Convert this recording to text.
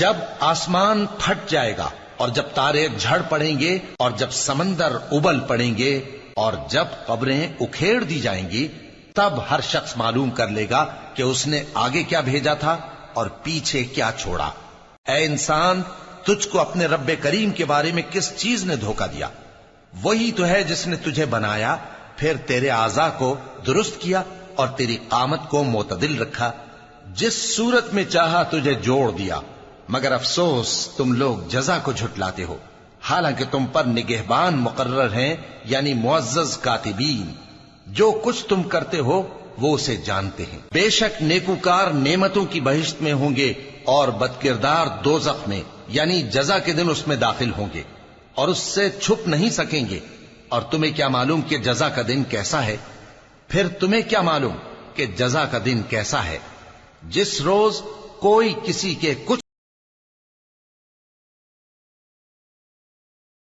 جب آسمان پھٹ جائے گا اور جب تارے جھڑ پڑیں گے اور جب سمندر ابل پڑیں گے اور جب قبریں اکھیڑ دی جائیں گی، تب ہر شخص معلوم کر لے گا کہ اس نے آگے کیا بھیجا تھا اور پیچھے کیا چھوڑا۔ اے انسان، تجھ کو اپنے رب کریم کے بارے میں کس چیز نے دھوکہ دیا؟ وہی تو ہے جس نے تجھے بنایا، پھر تیرے اعضاء کو درست کیا اور تیری قامت کو معتدل رکھا، جس صورت میں چاہا تجھے جوڑ دیا۔ مگر افسوس تم لوگ جزا کو جھٹلاتے ہو، حالانکہ تم پر نگہبان مقرر ہیں، یعنی معزز کاتبین۔ جو کچھ تم کرتے ہو وہ اسے جانتے ہیں۔ بے شک نیکوکار نعمتوں کی بہشت میں ہوں گے اور بدکردار دوزخ میں، یعنی جزا کے دن اس میں داخل ہوں گے اور اس سے چھپ نہیں سکیں گے۔ اور تمہیں کیا معلوم کہ جزا کا دن کیسا ہے؟ پھر تمہیں کیا معلوم کہ جزا کا دن کیسا ہے؟ جس روز کوئی کسی کے کچھ